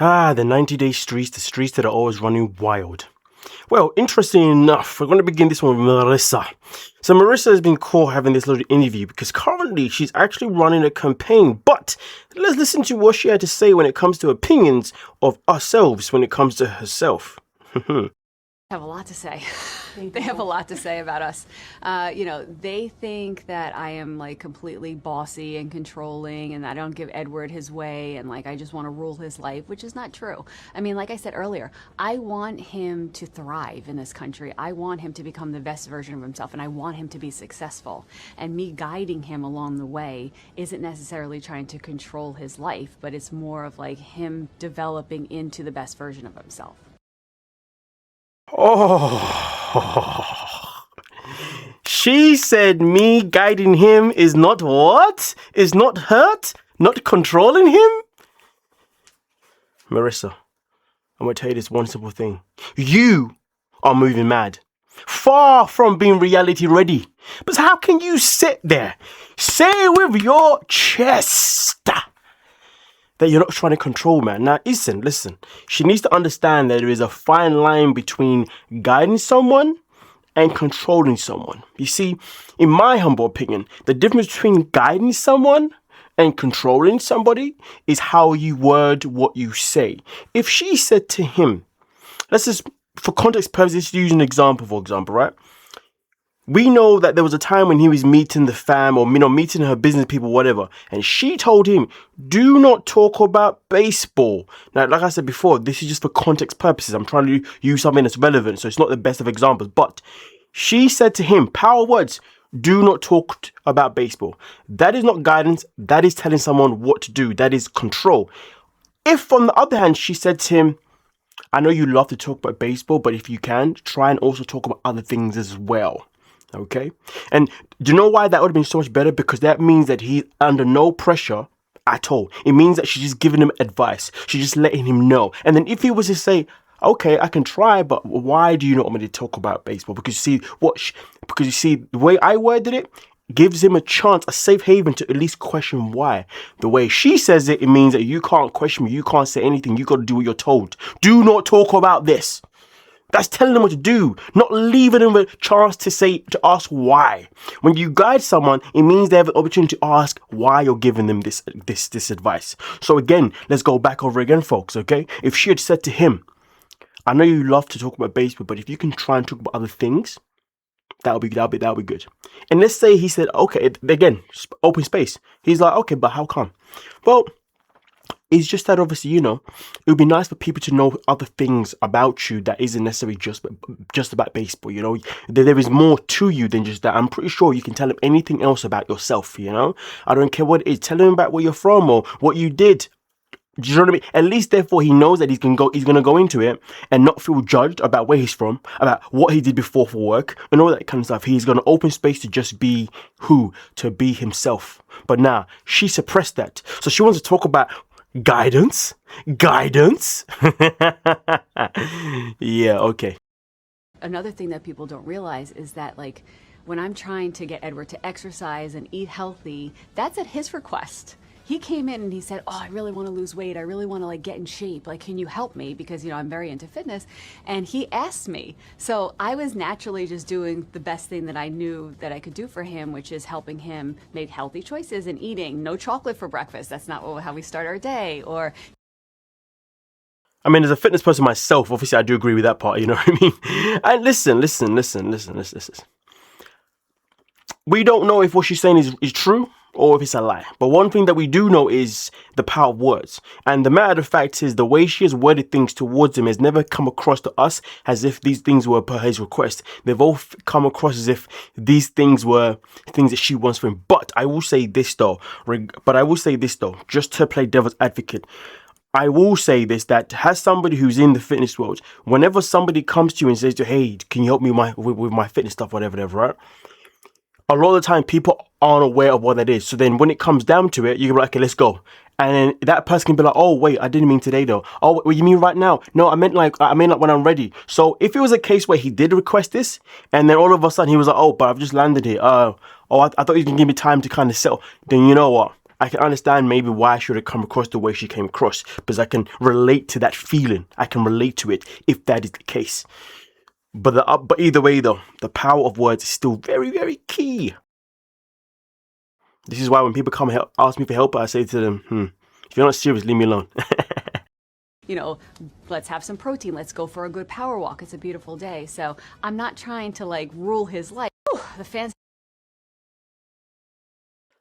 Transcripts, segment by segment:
The 90-day streets, the streets that are always running wild. Well, interesting enough, we're going to begin this one with Marissa. So Marissa has been caught having this little interview because currently she's actually running a campaign. But let's listen to what she had to say when it comes to opinions of ourselves when it comes to herself. Have a lot to say. They have a lot to say about us. They think that I am like completely bossy and controlling and I don't give Edward his way and like I just want to rule his life, which is not true. I mean, like I said earlier, I want him to thrive in this country. I want him to become the best version of himself and I want him to be successful. And me guiding him along the way isn't necessarily trying to control his life, but it's more of like him developing into the best version of himself. Oh, she said me guiding him is not what? Is not hurt? Not controlling him? Marissa, I'm going to tell you this one simple thing. You are moving mad. Far from being reality ready. But how can you sit there, say with your chest that you're not trying to control, man? Now, listen. She needs to understand that there is a fine line between guiding someone and controlling someone. You see, in my humble opinion, the difference between guiding someone and controlling somebody is how you word what you say. If she said to him, let's just, for context purposes, use an example, for example, right? We know that there was a time when he was meeting the fam or, meeting her business people, whatever. And she told him, do not talk about baseball. Now, like I said before, this is just for context purposes. I'm trying to use something that's relevant. So it's not the best of examples. But she said to him, power words, do not talk about baseball. That is not guidance. That is telling someone what to do. That is control. If, on the other hand, she said to him, I know you love to talk about baseball, but if you can, try and also talk about other things as well. Okay, and do you know why that would have been so much better? Because that means that he's under no pressure at all. It means that she's just giving him advice. She's just letting him know. And then if he was to say, okay, I can try, but why do you not want me to talk about baseball? Because you see the way I worded it gives him a chance, a safe haven to at least question why. The way she says it, it means that you can't question me. You can't say anything. You got to do what you're told. Do not talk about this. That's telling them what to do, not leaving them a chance to ask why. When you guide someone, it means they have an opportunity to ask why you're giving them this advice. So again, let's go back over again, folks, okay? If she had said to him, I know you love to talk about baseball, but if you can try and talk about other things, that'll be good. And let's say he said, okay, again, open space. He's like, okay, but how come? Well, it's just that obviously, it would be nice for people to know other things about you that isn't necessarily just about baseball, There is more to you than just that. I'm pretty sure you can tell them anything else about yourself, I don't care what it is. Tell him about where you're from or what you did. Do you know what I mean? At least, therefore, he knows that he's going to go into it and not feel judged about where he's from, about what he did before for work and all that kind of stuff. He's going to open space to just be to be himself. But now, she suppressed that. So she wants to talk about Guidance? Yeah, okay. Another thing that people don't realize is that like when I'm trying to get Edward to exercise and eat healthy, that's at his request. He came in and he said, I really want to lose weight. I really want to like get in shape. Like, can you help me? Because, I'm very into fitness. And he asked me. So I was naturally just doing the best thing that I knew that I could do for him, which is helping him make healthy choices and eating no chocolate for breakfast. That's not how we start our day. Or I mean, as a fitness person myself, obviously I do agree with that part, you know what I mean? And listen. We don't know if what she's saying is true or if it's a lie. But one thing that we do know is the power of words. And the matter of fact is the way she has worded things towards him has never come across to us as if these things were per his request. They've all come across as if these things were things that she wants for him. But I will say this though, just to play devil's advocate, I will say this, that as somebody who's in the fitness world, whenever somebody comes to you and says to you, hey, can you help me with my fitness stuff, whatever, right? A lot of the time, people aren't aware of what that is. So then when it comes down to it, you can be like, okay, let's go. And then that person can be like, oh, wait, I didn't mean today, though. Oh, what you mean right now? No, I meant like when I'm ready. So if it was a case where he did request this, and then all of a sudden he was like, oh, but I've just landed here. I thought you can give me time to kind of settle. Then you know what? I can understand maybe why she would have come across the way she came across, because I can relate to that feeling. I can relate to it if that is the case. But either way though, the power of words is still very, very key. This is why when people come ask me for help, I say to them, if you're not serious, leave me alone. You know, let's have some protein. Let's go for a good power walk. It's a beautiful day. So I'm not trying to like rule his life. Whew, the fans.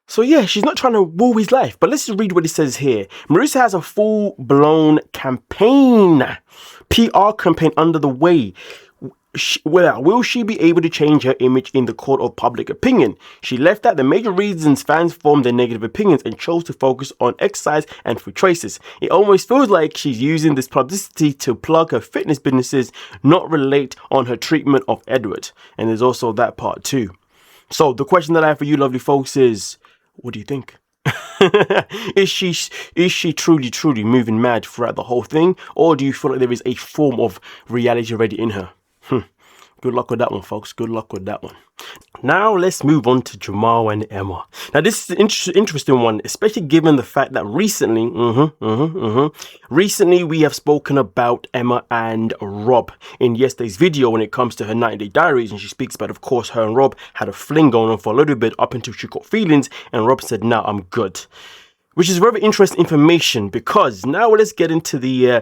So yeah, she's not trying to rule his life, but let's just read what it says here. Marissa has a full-blown campaign, PR campaign under the way. Will she be able to change her image in the court of public opinion? She left out the major reasons fans formed their negative opinions and chose to focus on exercise and food choices. It almost feels like she's using this publicity to plug her fitness businesses, not relate on her treatment of Edward. And there's also that part too. So the question that I have for you lovely folks is, what do you think? Is she truly moving mad throughout the whole thing, or do you feel like there is a form of reality already in her? Good luck with that one, folks. Good luck with that one. Now let's move on to Jamal and Emma. Now this is an interesting one, especially given the fact that recently we have spoken about Emma and Rob in yesterday's video when it comes to her 90-day diaries, and she speaks about, of course, her and Rob had a fling going on for a little bit up until she got feelings, and Rob said, "Nah, I'm good." Which is very interesting information, because now let's get into the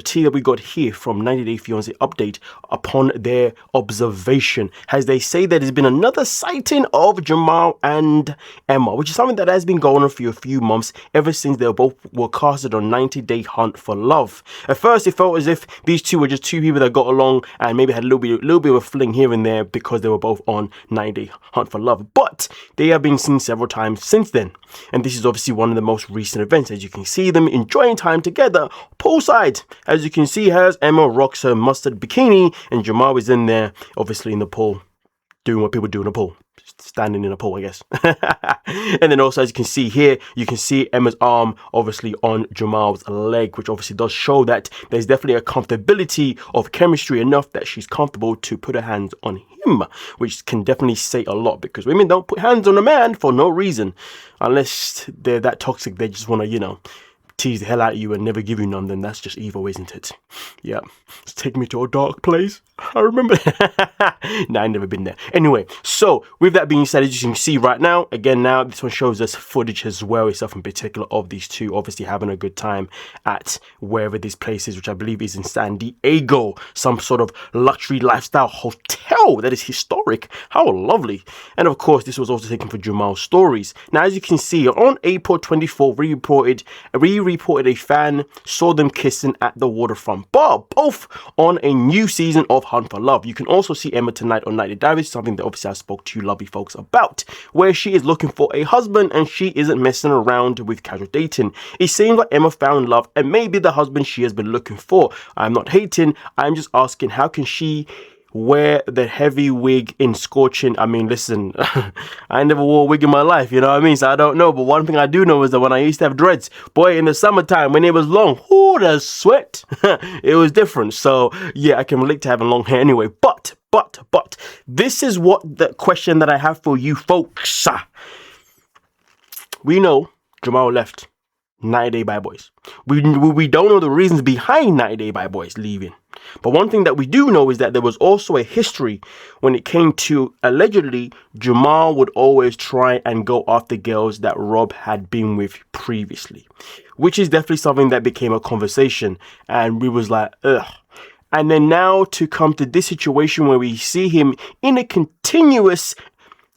tea that we got here from 90 Day Fiance update upon their observation, as they say that there's been another sighting of Jamal and Emma, which is something that has been going on for a few months, ever since they both were casted on 90 Day Hunt for Love. At first, it felt as if these two were just two people that got along and maybe had a little bit of a fling here and there because they were both on 90 Day Hunt for Love. But they have been seen several times since then. And this is obviously one of the most recent events, as you can see them enjoying time together poolside. As you can see, as Emma rocks her mustard bikini and Jamal is in there, obviously in the pool, doing what people do in a pool. Standing in a pool, I guess. And then also, as you can see here, you can see Emma's arm obviously on Jamal's leg, which obviously does show that there's definitely a comfortability of chemistry enough that she's comfortable to put her hands on him, which can definitely say a lot, because women don't put hands on a man for no reason, unless they're that toxic. They just want to, you know, tease the hell out of you and never give you none. Then that's just evil, isn't it? Yeah, it's taking me to a dark place. I remember. Nah, I've never been there. Anyway, so with that being said, as you can see right now, again, now this one shows us footage as well, itself in particular, of these two obviously having a good time at wherever this place is, which I believe is in San Diego, some sort of luxury lifestyle hotel that is historic. How lovely. And of course, this was also taken for Jamal's stories. Now, as you can see, on April 24th, we reported a fan saw them kissing at the waterfront bar, both on a new season of Hunt for Love. You can also see Emma tonight on 90 Diaries, something that obviously I spoke to you lovely folks about, where she is looking for a husband and she isn't messing around with casual dating. It seems like Emma found love and maybe the husband she has been looking for. I'm not hating, I'm just asking, how can she wear the heavy wig in scorching? I mean, listen, I never wore a wig in my life, you know what I mean? So I don't know, but one thing I do know is that when I used to have dreads, boy, in the summertime when it was long, ooh, the sweat, it was different. So yeah, I can relate to having long hair anyway. But this is what the question that I have for you folks. We know Jamal left 90 Day Bad Boys. We don't know the reasons behind 90 Day Bad Boys leaving. But one thing that we do know is that there was also a history when it came to, allegedly, Jamal would always try and go after girls that Rob had been with previously, which is definitely something that became a conversation, and we was like, ugh. And then now to come to this situation where we see him in a continuous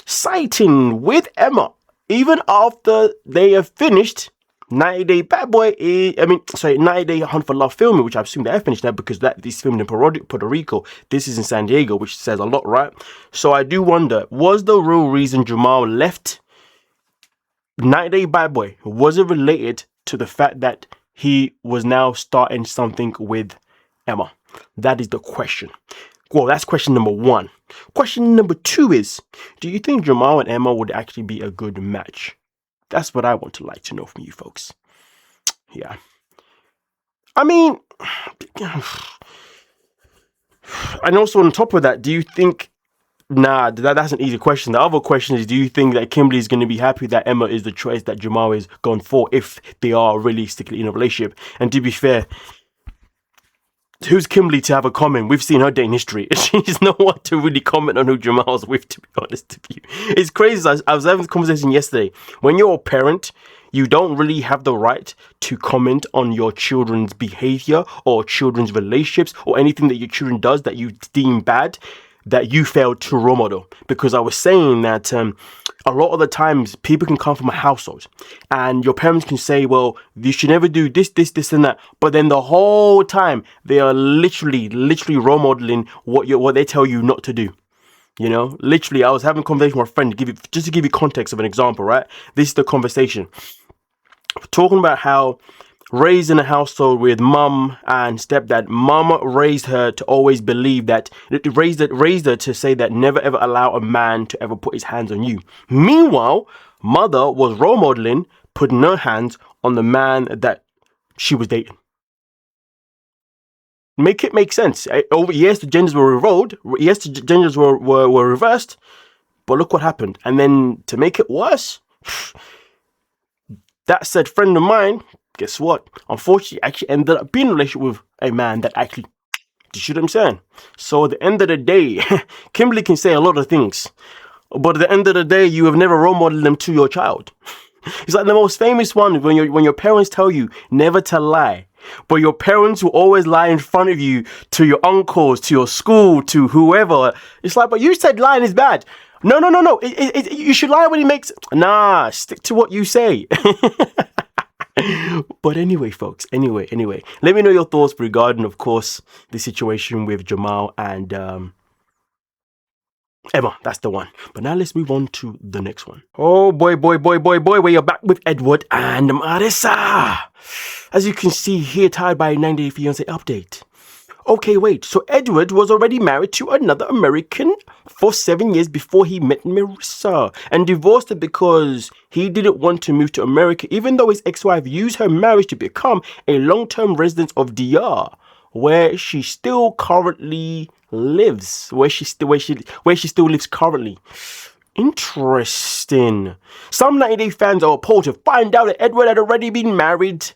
sighting with Emma, even after they have finished 90 Day Bad Boy, 90 Day Hunt for Love filming, which I assume they have finished now because that is filmed in Puerto Rico. This is in San Diego, which says a lot, right? So I do wonder, was the real reason Jamal left 90 Day Bad Boy, was it related to the fact that he was now starting something with Emma? That is the question. Well, that's question number one. Question number two is, do you think Jamal and Emma would actually be a good match? That's what I want to like to know from you folks. Yeah. I mean, and also on top of that, do you think Nah, that's an easy question. The other question is, do you think that Kimberly is going to be happy that Emma is the choice that Jamal is gone for if they are realistically in a relationship? And to be fair, who's Kimberly to have a comment? We've seen her dating history. She's no one to really comment on who Jamal's with, to be honest with you. It's crazy. I was having this conversation yesterday. When you're a parent, you don't really have the right to comment on your children's behavior or children's relationships or anything that your children does that you deem bad, that you failed to role model. Because I was saying that a lot of the times people can come from a household and your parents can say, well, you should never do this, this, this and that. But then the whole time they are literally role modeling what they tell you not to do. You know, literally, I was having a conversation with a friend just to give you context of an example, right? This is the conversation. Talking about how raised in a household with mum and stepdad, mum raised her to always believe that, raised her to say that never ever allow a man to ever put his hands on you. Meanwhile, mother was role modeling, putting her hands on the man that she was dating. Make it make sense. Yes, the genders were reversed. Yes, the genders were reversed. But look what happened. And then to make it worse, that said friend of mine, guess what? Unfortunately, actually ended up being in a relationship with a man that actually, you see what I'm saying? So at the end of the day, Kimberly can say a lot of things. But at the end of the day, you have never role modeled them to your child. It's like the most famous one when your parents tell you never to lie. But your parents will always lie in front of you to your uncles, to your school, to whoever. It's like, but you said lying is bad. No. You should lie when it makes... Nah, stick to what you say. But anyway, folks, anyway. Let me know your thoughts regarding, of course, the situation with Jamal and Emma. That's the one. But now let's move on to the next one. Oh, boy. We are back with Edward and Marissa. As you can see here, tied by a 90-day fiance update. Okay, wait. So Edward was already married to another American for 7 years before he met Marissa and divorced her because he didn't want to move to America, even though his ex-wife used her marriage to become a long-term resident of DR, where she still currently lives. Where she still lives currently. Interesting. Some 90-day fans are appalled to find out that Edward had already been married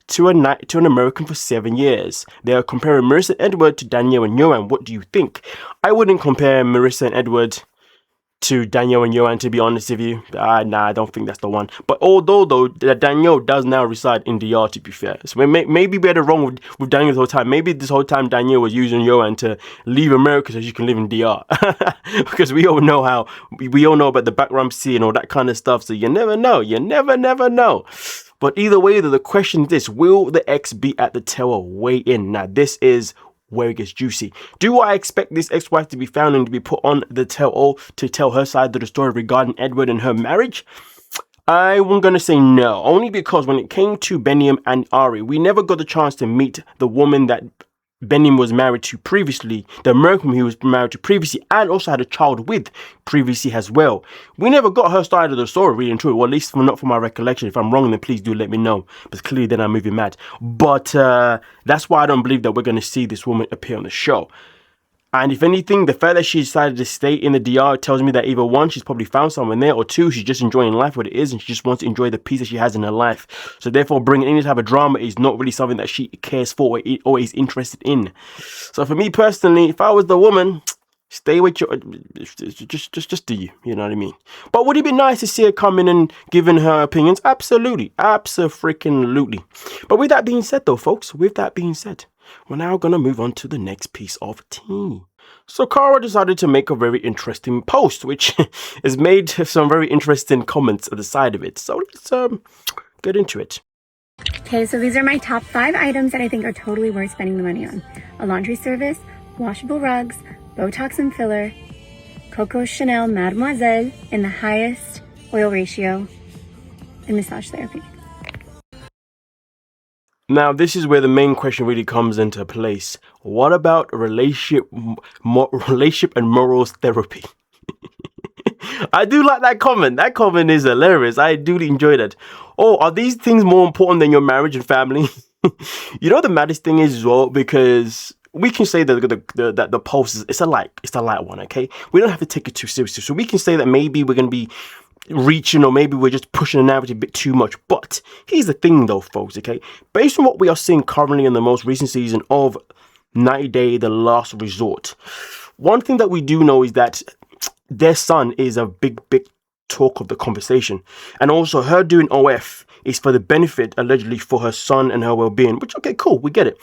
to an American for 7 years. They are comparing Marissa and Edward to Danielle and Joanne. What do you think? I wouldn't compare Marissa and Edward to Danielle and Joanne, to be honest with you. Nah, I don't think that's the one. But although Danielle does now reside in DR, to be fair. So maybe we had it wrong with Danielle the whole time. Maybe this whole time Danielle was using Joanne to leave America so she can live in DR. Because we all know about the background scene and all that kind of stuff. So you never know. You never know. But either way, the question is this: will the ex be at the tell-all weigh in? Now, this is where it gets juicy. Do I expect this ex-wife to be found and to be put on the tell-all to tell her side of the story regarding Edward and her marriage? I'm going to say no, only because when it came to Benim and Ari, we never got the chance to meet the woman that Benim was married to previously, the American he was married to previously, and also had a child with previously as well. We never got her side of the story really and truly, well, at least not from my recollection. If I'm wrong, then please do let me know, because clearly then I'm moving mad. But that's why I don't believe that we're going to see this woman appear on the show. And if anything, the fact that she decided to stay in the DR tells me that either one, she's probably found someone there, or two, she's just enjoying life what it is and she just wants to enjoy the peace that she has in her life. So therefore, bringing any type of drama is not really something that she cares for or is interested in. So for me personally, if I was the woman, stay with your... Just do you. You know what I mean? But would it be nice to see her come in and giving her opinions? Absolutely. Abso-freaking-lutely. But with that being said, though, folks, we're now going to move on to the next piece of tea. So Cara decided to make a very interesting post, which has made some very interesting comments at the side of it. So let's get into it. Okay, so these are my top 5 items that I think are totally worth spending the money on. A laundry service, washable rugs, Botox and filler, Coco Chanel Mademoiselle in the highest oil ratio, and massage therapy. Now, this is where the main question really comes into place. What about relationship and morals therapy? I do like that comment. That comment is hilarious. I do enjoy that. Oh, are these things more important than your marriage and family? You know, the maddest thing is as well, because we can say that the post is it's a light one, okay? We don't have to take it too seriously. So we can say that maybe we're going to be reaching, or maybe we're just pushing the narrative a bit too much. But here's the thing though, folks, okay? Based on what we are seeing currently in the most recent season of 90 Day The Last Resort, one thing that we do know is that their son is a big talk of the conversation. And also her doing OF is for the benefit, allegedly, for her son and her well-being, which, okay, cool, we get it.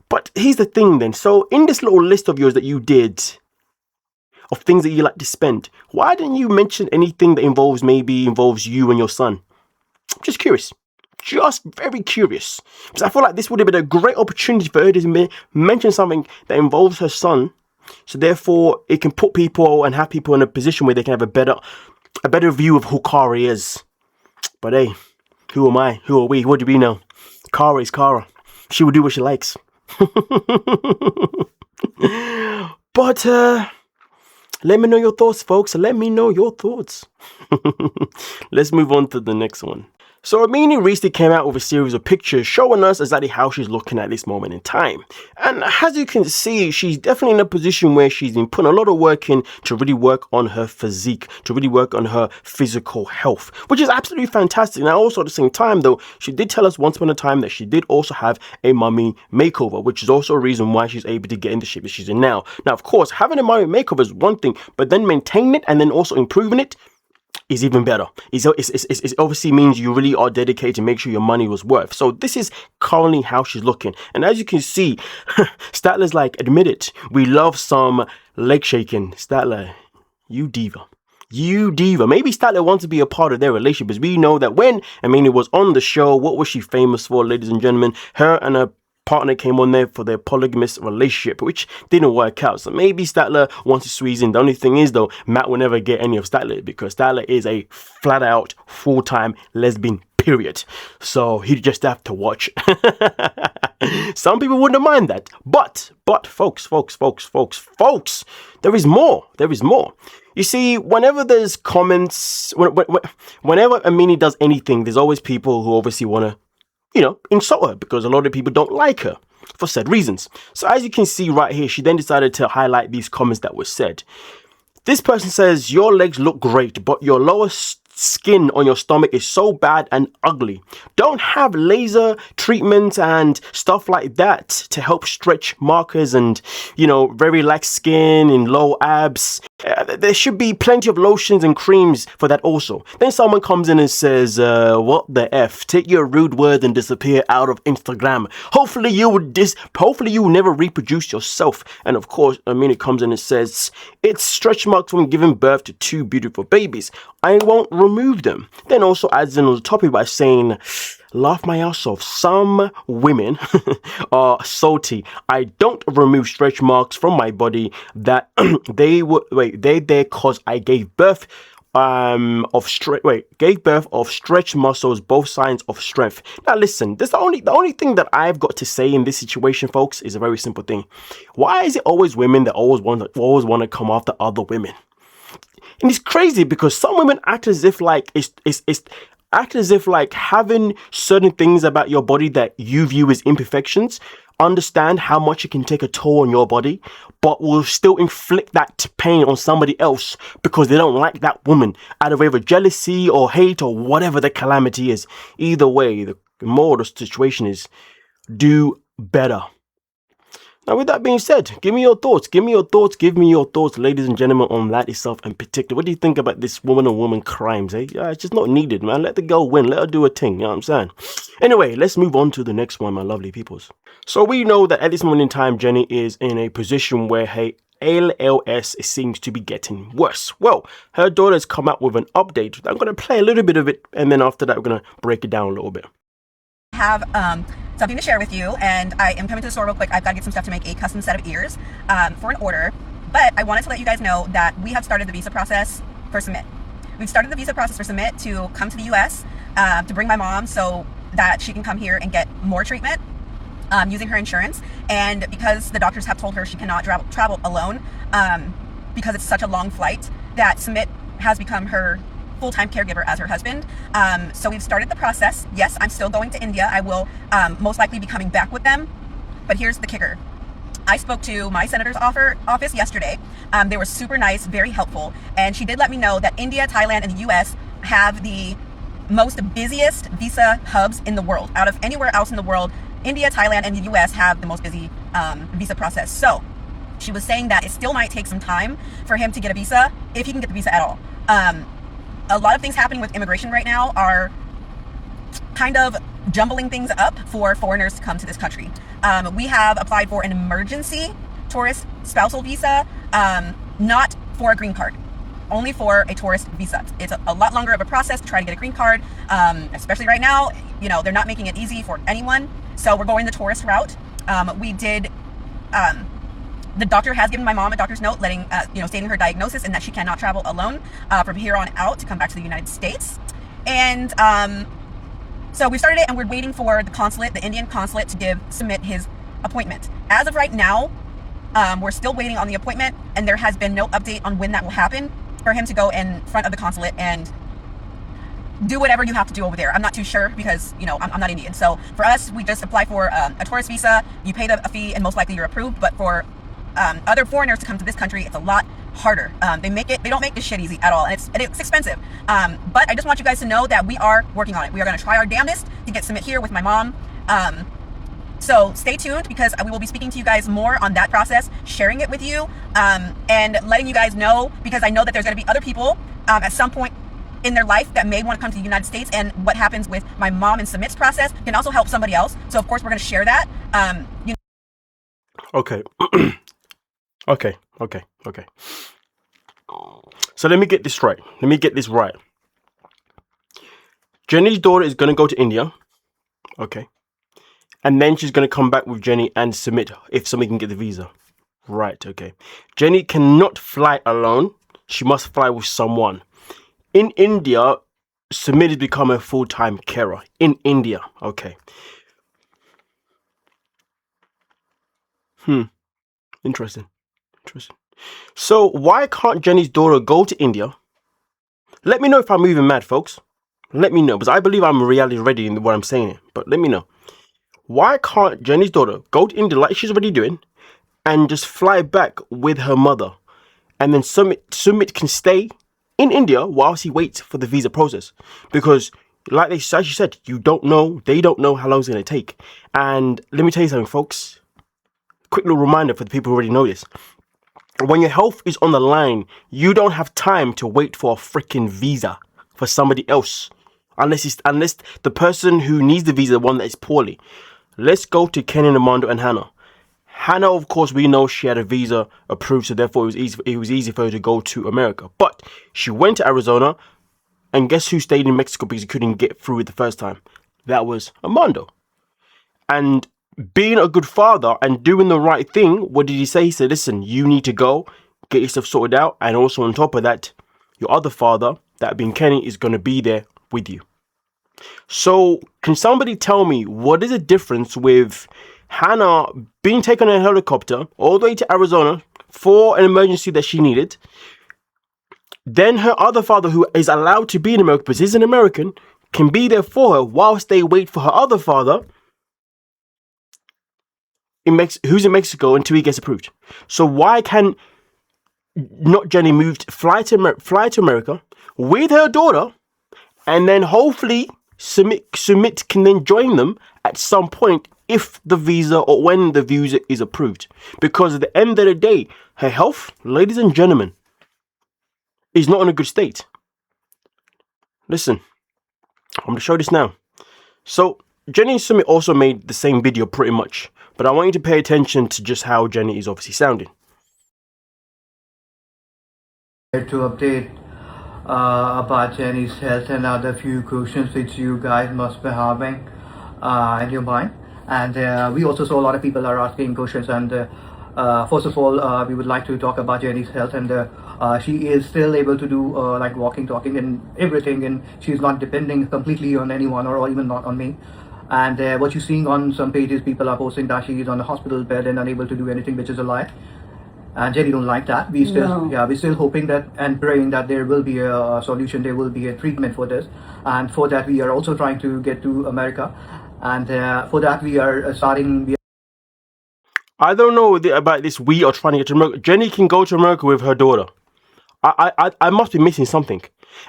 But here's the thing then. So in this little list of yours that you did of things that you like to spend, why didn't you mention anything that involves you and your son? I'm just curious. Just very curious. Because I feel like this would have been a great opportunity for her to mention something that involves her son. So therefore, it can put people and have people in a position where they can have a better view of who Kara is. But hey, who am I? Who are we? What do we know? Kara is Kara. She will do what she likes. But let me know your thoughts, folks. Let me know your thoughts. Let's move on to the next one. So Amani recently came out with a series of pictures showing us exactly how she's looking at this moment in time. And as you can see, she's definitely in a position where she's been putting a lot of work in to really work on her physique, to really work on her physical health, which is absolutely fantastic. Now, also at the same time, though, she did tell us once upon a time that she did also have a mummy makeover, which is also a reason why she's able to get in the shape that she's in now. Now, of course, having a mummy makeover is one thing, but then maintaining it and then also improving it is even better. It obviously means you really are dedicated to make sure your money was worth. So this is currently how she's looking. And as you can see, Statler's like, admit it, we love some leg shaking. Statler, you diva. You diva. Maybe Statler wants to be a part of their relationship, because we know that when Amani was on the show, what was she famous for, ladies and gentlemen? Her and her partner came on there for their polygamous relationship, which didn't work out. So maybe Statler wants to squeeze in. The only thing is, though, Matt will never get any of Statler, because Statler is a flat out full-time lesbian, period. So he'd just have to watch. Some people wouldn't mind that. But folks, there is more. There is more. You see, whenever there's comments, whenever Amani does anything, there's always people who obviously want to, insult her, because a lot of people don't like her for said reasons. So as you can see right here, she then decided to highlight these comments that were said. This person says, your legs look great, but your lower skin on your stomach is so bad and ugly. Don't have laser treatment and stuff like that to help stretch markers and, very relaxed skin and low abs. There should be plenty of lotions and creams for that also. Then someone comes in and says, what the F? Take your rude words and disappear out of Instagram. Hopefully you will never reproduce yourself. And of course, Amani comes in and says, it's stretch marks from giving birth to 2 beautiful babies. I won't remove them. Then also adds in on the topic by saying, laugh my ass off. Some women are salty. I don't remove stretch marks from my body that they're there cause I gave birth of stretch muscles, both signs of strength. Now listen, the only thing that I've got to say in this situation, folks, is a very simple thing. Why is it always women that always want to come after other women? And it's crazy because some women act as if like having certain things about your body that you view as imperfections, understand how much it can take a toll on your body, but will still inflict that pain on somebody else because they don't like that woman out of either jealousy or hate or whatever the calamity is. Either way, the moral of the situation is do better. Now, with that being said, give me your thoughts, ladies and gentlemen, on that itself in particular. What do you think about this woman crimes, eh? Yeah, it's just not needed, man. Let the girl win. Let her do a thing, you know what I'm saying? Anyway, let's move on to the next one, my lovely peoples. So we know that at this moment in time, Jenny is in a position where her ALS seems to be getting worse. Well, her daughter's come out with an update. I'm going to play a little bit of it, and then after that, we're going to break it down a little bit. Have something to share with you, and I am coming to the store real quick. I've got to get some stuff to make a custom set of ears for an order, but I wanted to let you guys know that we have started the visa process for Sumit. We've started the visa process for Sumit to come to the US to bring my mom so that she can come here and get more treatment using her insurance. And because the doctors have told her she cannot travel alone because it's such a long flight, that Sumit has become her full-time caregiver as her husband. So we've started the process. Yes, I'm still going to India. I will most likely be coming back with them. But here's the kicker. I spoke to my senator's office yesterday. They were super nice, very helpful, and she did let me know that India, Thailand, and the US have the most busiest visa hubs in the world. Out of anywhere else in the world, India, Thailand, and the US have the most busy visa process. So she was saying that it still might take some time for him to get a visa, if he can get the visa at all. A lot of things happening with immigration right now are kind of jumbling things up for foreigners to come to this country. We have applied for an emergency tourist spousal visa, not for a green card, only for a tourist visa. It's a lot longer of a process to try to get a green card, especially right now. You know, they're not making it easy for anyone. So we're going the tourist route. The doctor has given my mom a doctor's note letting, stating her diagnosis and that she cannot travel alone from here on out to come back to the United States. And so we started it, and we're waiting for the consulate, the Indian consulate, to give Sumit his appointment. As of right now, we're still waiting on the appointment, and there has been no update on when that will happen for him to go in front of the consulate and do whatever you have to do over there. I'm not too sure because, I'm not Indian. So for us, we just apply for a tourist visa. You pay a fee, and most likely you're approved. But for other foreigners to come to this country, it's a lot harder. They don't make this shit easy at all, and it's expensive. But I just want you guys to know that we are working on it. We are going to try our damnedest to get Sumit here with my mom. So stay tuned, because we will be speaking to you guys more on that process, sharing it with you, and letting you guys know, because I know that there's going to be other people at some point in their life that may want to come to the United States, and what happens with my mom and Sumit's process can also help somebody else. So of course we're going to share that. Okay. Okay. So let me get this right. Jenny's daughter is going to go to India. Okay. And then she's going to come back with Jenny and Sumit if somebody can get the visa. Right, okay. Jenny cannot fly alone. She must fly with someone. In India, Sumit has become a full-time carer. In India, okay. Interesting. So why can't Jenny's daughter go to India? Let me know if I'm moving mad, folks. Let me know, because I believe I'm reality ready in what I'm saying here. But let me know. Why can't Jenny's daughter go to India like she's already doing and just fly back with her mother? And then Sumit can stay in India whilst he waits for the visa process. Because like as you said, they don't know how long it's going to take. And let me tell you something, folks. Quick little reminder for the people who already know this. When your health is on the line, you don't have time to wait for a freaking visa for somebody else. Unless the person who needs the visa, the one that is poorly. Let's go to Kenan, Amanda, and Hannah. Hannah, of course, we know she had a visa approved, so therefore it was easy for her to go to America. But she went to Arizona, and guess who stayed in Mexico because he couldn't get through it the first time? That was Amanda. And being a good father and doing the right thing, what did he say? He said, listen, you need to go, get yourself sorted out. And also on top of that, your other father, that being Kenny, is going to be there with you. So can somebody tell me what is the difference with Hannah being taken on a helicopter all the way to Arizona for an emergency that she needed? Then her other father, who is allowed to be in America because he's an American, can be there for her whilst they wait for her other father who's in Mexico until he gets approved. So why can not Jenny fly to America with her daughter, and then hopefully Sumit can then join them at some point if the visa or when the visa is approved? Because at the end of the day, her health, ladies and gentlemen, is not in a good state. Listen, I'm going to show this now. So Jenny and Sumit also made the same video pretty much, but I want you to pay attention to just how Jenny is obviously sounding. To update about Jenny's health and other few questions which you guys must be having in your mind. And we also saw a lot of people are asking questions, and first of all, we would like to talk about Jenny's health. And she is still able to do like walking, talking and everything, and she's not depending completely on anyone or even not on me. And what you're seeing on some pages, people are posting that she is on a hospital bed and unable to do anything, which is a lie. And Jenny don't like that. We're still hoping that and praying that there will be a solution, there will be a treatment for this. And for that, we are also trying to get to America. And for that, we are starting. I don't know about this. We are trying to get to America. Jenny can go to America with her daughter. I must be missing something.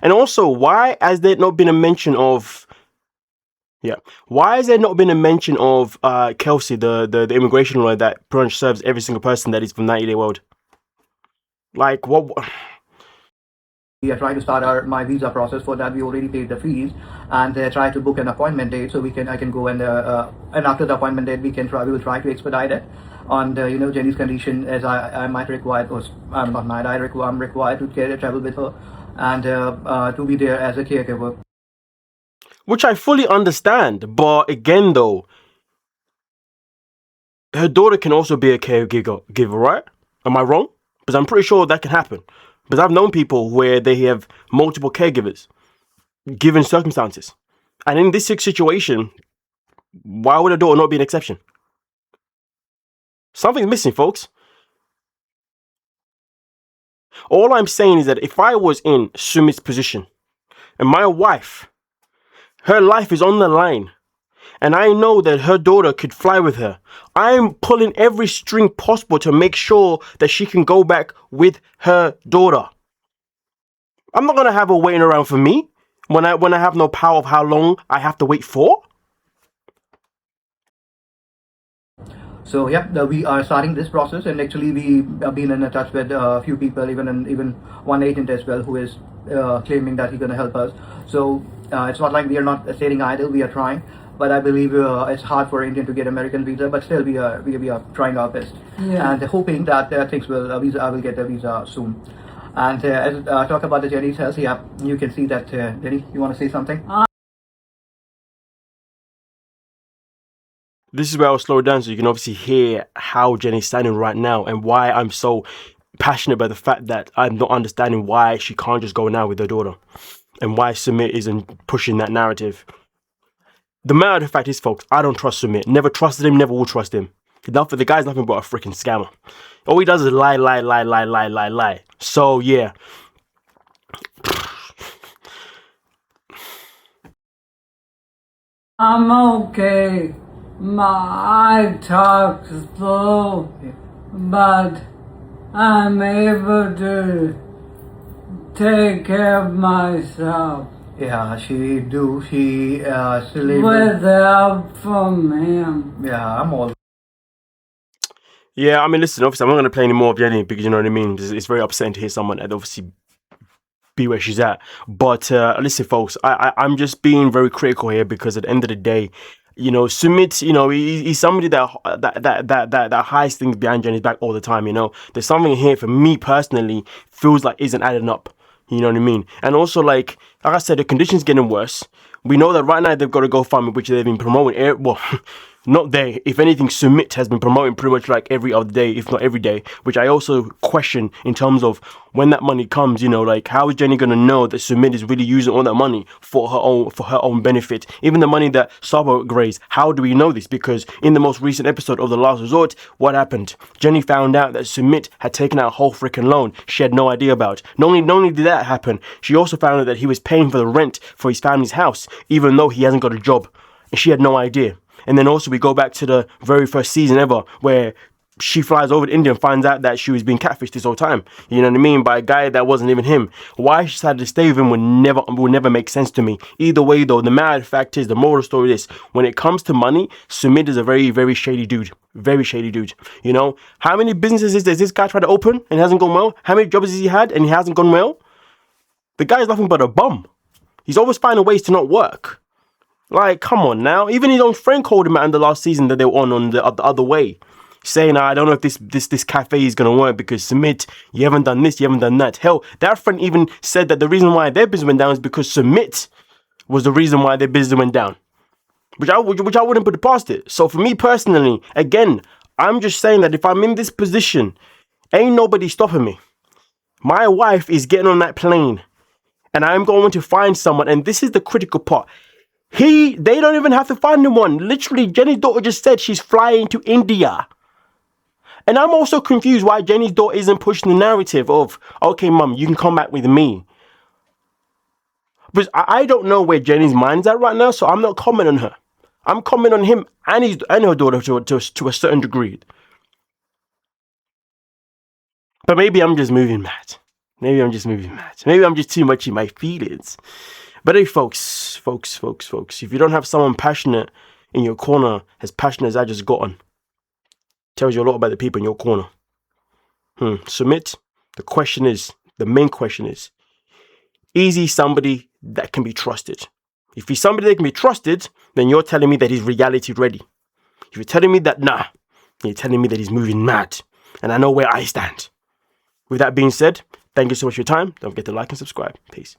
And also, why has there not been a mention of? Yeah, why has there not been a mention of Kelsey, the immigration lawyer that pretty much serves every single person that is from 90 Day World? Like what? We are trying to start my visa process. For that, we already paid the fees, and try to book an appointment date so I can go and after the appointment date we will try to expedite it on the Jenny's condition, as I might require, or I'm not might I'm required to travel with her and to be there as a caregiver. Which I fully understand, but again though, her daughter can also be a caregiver, right? Am I wrong? Because I'm pretty sure that can happen. Because I've known people where they have multiple caregivers, given circumstances. And in this situation, why would a daughter not be an exception? Something's missing, folks. All I'm saying is that if I was in Sumit's position, and my wife, her life is on the line, and I know that her daughter could fly with her, I'm pulling every string possible to make sure that she can go back with her daughter. I'm not gonna have her waiting around for me when I have no power of how long I have to wait for. So yeah, we are starting this process, and actually we have been in touch with a few people, even one agent as well, who is claiming that he's going to help us. So it's not like we are not sitting idle. We are trying, but I believe it's hard for Indian to get American visa. But still, we are trying our best, and hoping that things will I will get a visa soon. And as talk about the Jenny's health, yeah, you can see that Jenny, you want to say something? This is where I'll slow down so you can obviously hear how Jenny's standing right now and why I'm so passionate about the fact that I'm not understanding why she can't just go now with her daughter and why Sumit isn't pushing that narrative. The matter of the fact is, folks, I don't trust Sumit. Never trusted him, never will trust him. The guy's nothing but a freaking scammer. All he does is lie. So, yeah. I'm okay. I talk slow, but I'm able to take care of myself. Yeah, she do. She still with help from him. Yeah, I'm all. Yeah, I mean, listen, obviously, I'm not going to play any more of Jenny because, you know what I mean? It's very upsetting to hear someone that obviously be where she's at. But listen, folks, I'm just being very critical here because at the end of the day, you know, Sumit, you know, he's somebody that hides things behind Jenny's back all the time, you know. There's something here for me personally feels like isn't adding up. You know what I mean? And also, like I said, the conditions getting worse. We know that right now they've got to go farming, which they've been promoting. Well, not they. If anything, Sumit has been promoting pretty much like every other day, if not every day, which I also question in terms of when that money comes, you know, like how is Jenny going to know that Sumit is really using all that money for her own benefit? Even the money that Sabo grazed, how do we know this? Because in the most recent episode of The Last Resort, what happened? Jenny found out that Sumit had taken out a whole freaking loan she had no idea about. Not only did that happen, she also found out that he was paying for the rent for his family's house, even though he hasn't got a job. And she had no idea. And then also we go back to the very first season ever where she flies over to India and finds out that she was being catfished this whole time. You know what I mean? By a guy that wasn't even him. Why she decided to stay with him would never make sense to me. Either way though, the matter of fact is, the moral of the story is, when it comes to money, Sumit is a very, very shady dude. Very shady dude. You know? How many businesses does this guy try to open and it hasn't gone well? How many jobs has he had and he hasn't gone well? The guy's nothing but a bum. He's always finding ways to not work. Like, come on now. Even his own friend called him out in the last season that they were on the other way, saying, I don't know if this cafe is going to work because Sumit, you haven't done this, you haven't done that. Hell, that friend even said that the reason why their business went down is because Sumit was the reason why their business went down. Which I wouldn't put it past it. So for me personally, again, I'm just saying that if I'm in this position, ain't nobody stopping me. My wife is getting on that plane and I'm going to find someone. And this is the critical part. They don't even have to find anyone. Literally, Jenny's daughter just said she's flying to India. And I'm also confused why Jenny's daughter isn't pushing the narrative of, okay, mum, you can come back with me. Because I don't know where Jenny's mind's at right now, so I'm not commenting on her. I'm commenting on him and her daughter to a certain degree. But maybe I'm just moving mad. Maybe I'm just moving mad. Maybe I'm just too much in my feelings. But hey, folks, if you don't have someone passionate in your corner, as passionate as I just got on, tells you a lot about the people in your corner. Sumit, the main question is he somebody that can be trusted? If he's somebody that can be trusted, then you're telling me that he's reality ready. If you're telling me that, nah, you're telling me that he's moving mad. And I know where I stand. With that being said, thank you so much for your time. Don't forget to like and subscribe. Peace.